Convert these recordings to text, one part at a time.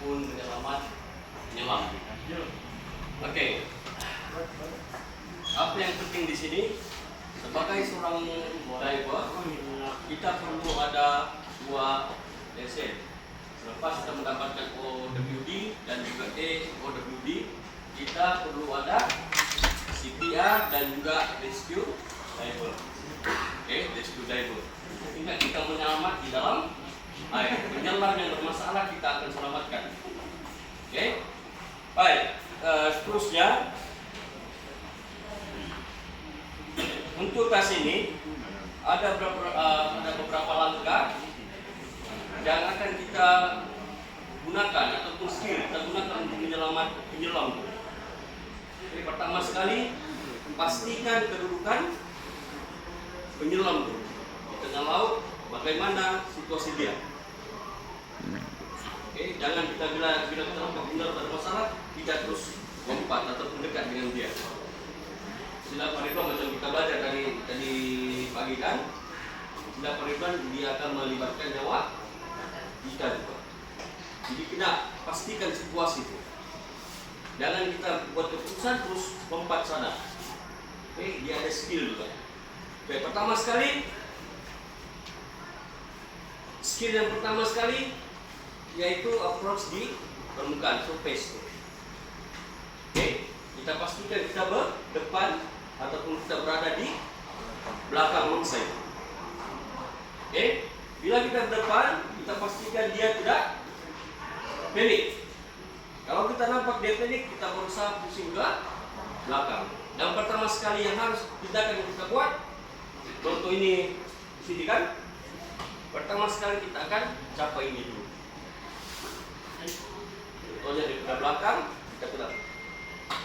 ataupun penyelamat penyelam. Oke. Apa yang penting di sini sebagai seorang diver kita perlu ada dua lesen. Selepas kita mendapatkan OWD dan juga AOWD, kita perlu ada CPR dan juga rescue diver. Oke, rescue diver. Sehingga kita menyelamat di dalam air. Penyelam yang bermasalah kita akan selamatkan. Oke, baik. Seterusnya untuk tes ini ada beberapa langkah yang akan kita gunakan ataupun skill kita gunakan untuk penyelam. Jadi pertama sekali pastikan kedudukan penyelam di tengah laut, bagaimana situasi dia. Oke, jangan kita bila kita nampak benar ada masalah kita terus lompat atau mendekat dengan dia. Sila Pariban macam kita belajar tadi pagi kan, Sila Pariban dia akan melibatkan nyawa kita juga. Jadi kita pastikan situasi itu. Jangan kita buat keputusan terus lompat sana. Oke, dia ada skill juga. Oke, skill yang pertama sekali yaitu approach di permukaan, surface. Oke, kita pastikan kita berdepan ataupun kita berada di belakang longside. Oke, bila kita berdepan, kita pastikan dia tidak panik. Kalau kita nampak dia panik, kita berusaha pusing ke belakang. Yang pertama sekali yang harus tindakan yang kita buat, contoh ini di sini kan, pertama sekali kita akan capai ini dulu. Contohnya di belakang, kita sudah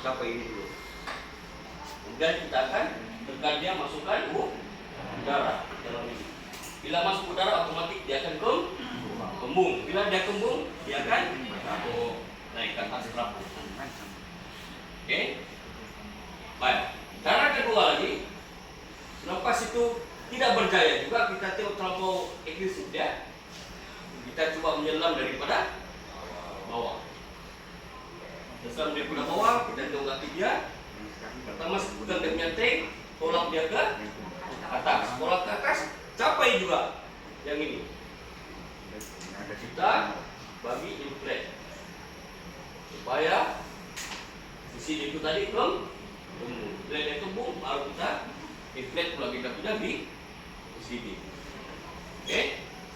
capai ini dulu. Kemudian kita akan tekan dia masukkan udara dalam ini. Bila masuk udara otomatis dia akan kembung. Bila dia kembung, dia akan naik ke atas perahu. Oke? Baik. Cara kedua lagi, selepas itu tidak berjaya juga kita terlalu agresif ya. Kita coba menyelam daripada bawah. Setelah daripada bawah, kita donggaki dia. Pertama pegang dia punya tank, tolak dia ke atas. Tolak ke atas, capai juga yang ini. Kita bagi inflate supaya sisi itu tadi kembung. Bila dia kembung, baru kita inflate pula kita punya di sini. Oke?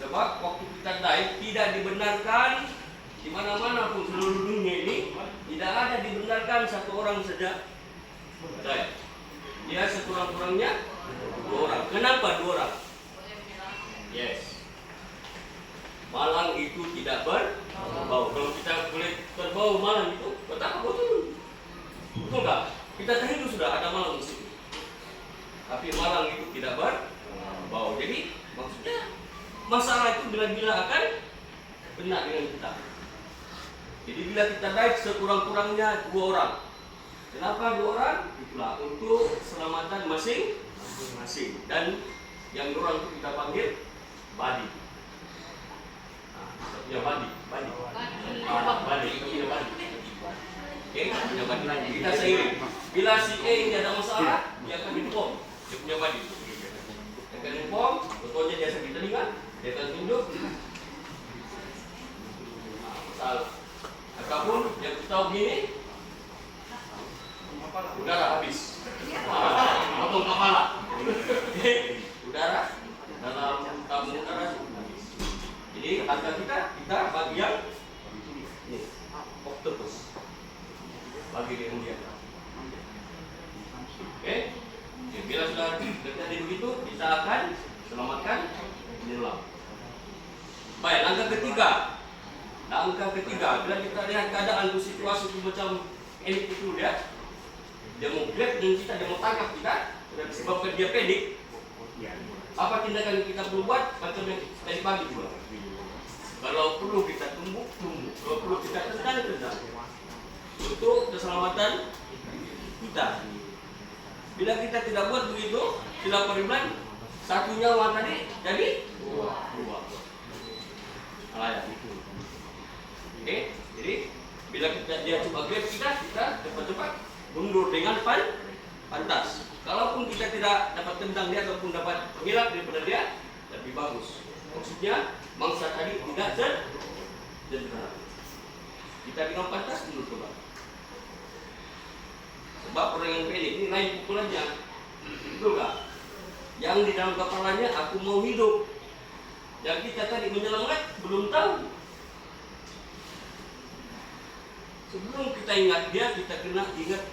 Sebab waktu kita dive tidak dibenarkan di mana-mana pun seluruh dunia ini tidak ada dibenarkan satu orang saja dive. Dia sekurang-kurangnya 2 orang. Kenapa 2 orang? Yes. Malang itu tidak berbau. Kalau kita boleh berbau malang itu, betapa betul. Betul nggak? Kita tahu sudah ada malang di situ. Tapi malang itu tidak berbau. Jadi maksudnya masalah itu bila-bila akan kena dengan kita. Jadi bila kita dive sekurang-kurangnya 2 orang. Kenapa 2 orang? Itulah untuk keselamatan masing-masing. Dan yang 2 orang itu kita panggil buddy. Ya buddy. Oke, punya buddy. Kita seiring. Bila si A ini ada masalah, dia akan inform. Dia punya buddy. Dia akan inform. Contohnya dia sakit telinga, dia akan tunjuk. Masalah. Ataupun dia tahu begini, udara habis. Potong kepala. Udara dalam tabung udara habis. Jadi harga kita bagi yang ini, octopus. Bagi dia kemudian. Oke. Bila sudah terjadi begitu, kita akan selamatkan penyelam. Baik, langkah ketiga. Bila kita lihat keadaan atau situasi itu macam ini itu dia mau grab dengan kita, dia mau tangkap kita, sudah disebabkan dia panik. Apa tindakan yang kita perlu buat? Macam yang tadi pagi juga. Kalau perlu kita tunggu. Kalau perlu kita tendang. Untuk keselamatan kita. Bila kita tidak buat begitu, Sila Pariban, 1 nyawa tadi jadi 2. Alah ya. Oke, Bila dia coba grab kita cepat-cepat mundur dengan pantas. Kalaupun kita tidak dapat tendang dia ataupun dapat mengelak daripada dia, lebih bagus. Maksudnya mangsa tadi tidak cedera. Kita dengan pantas mundur ke belakang. Sebab orang yang pendek ini lain pukulannya. Betul tak? Yang di dalam kepalanya aku mau hidup. Yang kita tadi menyelamat belum tahu. Sebelum kita ingat dia, kita kena ingat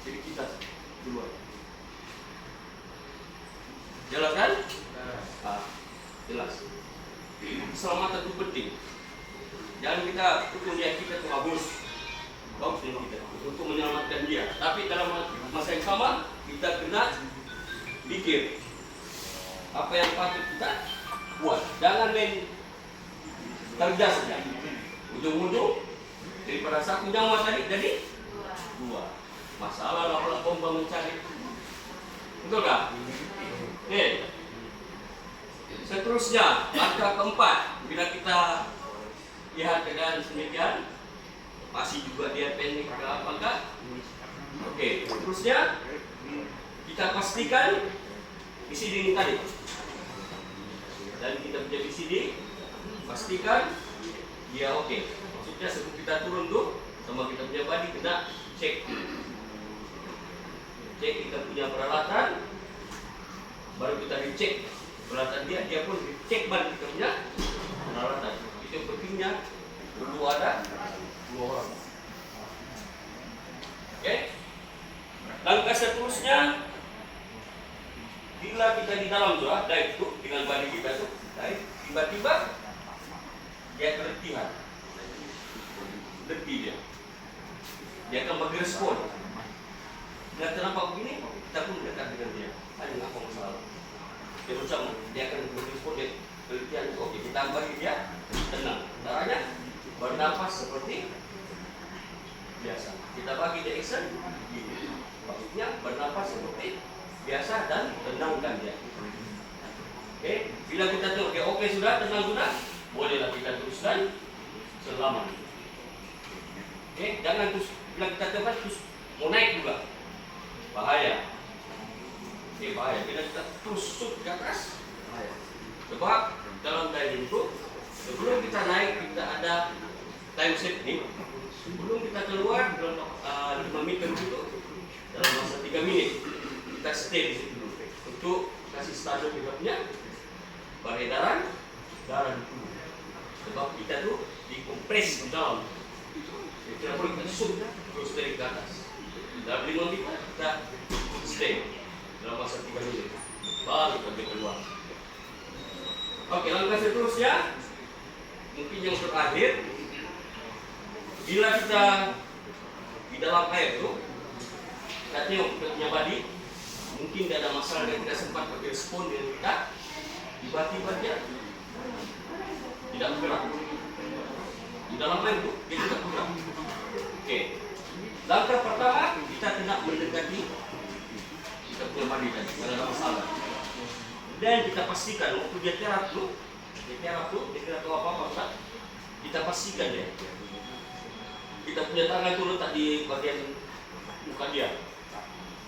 diri kita duluan. Jelas kan? Jelas. Keselamatan itu penting. Jangan kita ukur dia kita itu bagus dengan kita untuk menyelamatkan dia. Tapi dalam masa yang sama kita kena pikir apa yang patut kita buat. Jangan main kerja saja. Ujung-ujung daripada satu nyawa tadi jadi dua. Masalah lah bomba mencari. Betul tak? Seterusnya, langkah keempat, bila kita lihat keadaan demikian, masih juga dia pendek ke apakah? Oke, seterusnya kita pastikan VCD ini tadi. Dan kita punya VCD, pastikan dia oke. Maksudnya sebelum kita turun tuh, sama kita punya body kena cek. Cek kita punya peralatan, baru kita dicek peralatan dia pun dicek balik kita punya peralatan. Itu pentingnya perlu ada 2 orang. Oke. Langkah seterusnya, bila kita di dalam sudah dive itu dengan body kita tuh dive, tiba-tiba dia keletihan, letih dia akan bagi respon. Dan kenapa begini? Kita pun dekat dengan dia. Ada apa masalah? Dia macam dia akan berespon dia keletihan. Oke, kita bagi dia tenang. Caranya bernafas seperti biasa. Kita bagi dia action gini. Maksudnya bernafas seperti biasa dan tenangkan dia. Oke, bila kita tengok dia oke sudah, tenang sudah, bolehlah kita teruskan selama. Oke, jangan terus bila kita tengok terus mau naik juga. Bahaya. Bahaya. Bila kita terus shoot ke atas, bahaya. Sebab dalam diving itu, sebelum kita naik kita ada time set nih. Sebelum kita keluar dalam 5 meter itu, dalam masa 3 menit kita stay di situ dulu untuk kasih status kita punya peredaran darah di tubuh. Sebab kita tuh dikompres di dalam. Kita boleh kita shoot terus dari ke atas. Dalam 5 menit kita stay dalam masa 3 menit baru kita keluar. Oke, langkah seterusnya mungkin yang terakhir, bila kita di dalam air tuh kita tengok kita punya body, mungkin tidak ada masalah dan kita sempat berespon dengan kita, tiba-tiba dia tidak bergerak di dalam air tuh dia tidak bergerak. Oke, langkah pertama kita tidak mendekati kita punya body tadi, tidak ada masalah. Dan kita pastikan waktu dia tiarap tuh, dia tidak tahu apa-apa, tak? Kita pastikan dia. Kita punya tangan itu letak di bagian muka dia.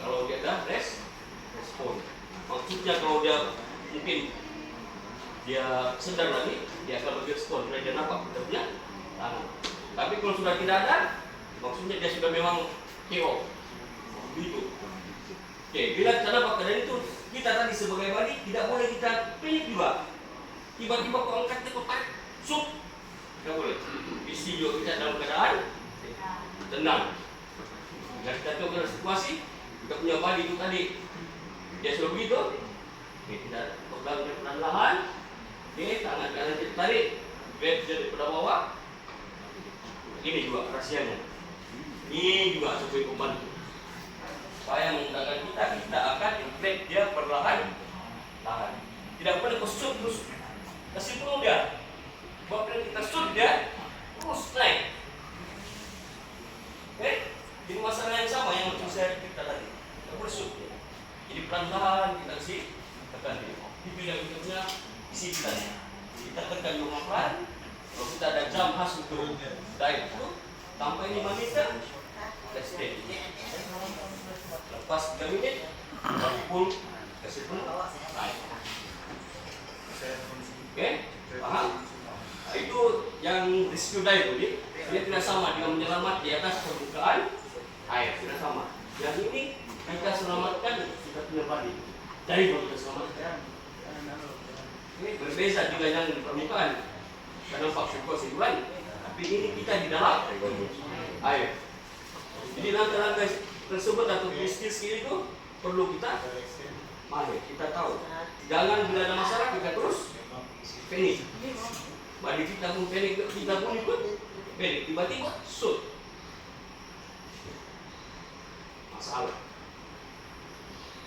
Kalau dia dah respon. Maksudnya kalau dia mungkin dia sedar lagi, dia akan bagi respon. Bila dia nampak kita punya tangan. Tapi kalau sudah tidak ada, maksudnya dia sudah memang KO. Begitu. Oke, bila kita nampak keadaan itu, kita tadi sebagai body tidak boleh kita panik juga. Tiba-tiba kau angkat dia, kau tarik, sup, tidak boleh. Mesti juga kita dalam keadaan tenang. Dan kita tahu dalam situasi, kita punya body itu tadi dia sudah begitu. Oke, kita pegang dia perlahan-lahan. Oke, tangan kanan kita tarik, grab dia daripada bawah. Ini juga rahasianya. Ini juga sebagai pembantu. Supaya menggunakan kita akan inflate dia perlahan-lahan. Tidak boleh kau shoot terus kasih penuh dia. Sebab bila kita shoot dia terus naik. Oke? Jadi masalah yang sama yang macam saya cerita tadi. Tidak boleh shoot dia. Jadi pelan-pelan kita kasih tekan dia. Itu yang kita punya isi kita. Kita tekan dengan pelan. Kalau kita ada jam khas untuk dive itu, Tanpa ini manita, tes steady. Lepas 3 menit, baru full kasih penuh. Naik. Oke, paham? Nah, itu yang rescue dive ini, dia tidak sama dengan menyelamat di atas permukaan air, tidak sama. Yang ini kita selamatkan kita punya body, dari baru kita selamatkan. Ini berbeda dengan yang di permukaan, karena vaksin lain. Tapi ini kita di dalam air. Jadi langkah-langkah tersebut atau skill itu perlu kita mahir, kita tahu. Jangan bila ada masalah kita terus panik. Badi kita pun panik, kita pun ikut panik. Tiba-tiba shoot. Masalah.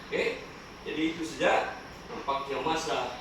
Oke, jadi itu saja nampaknya masa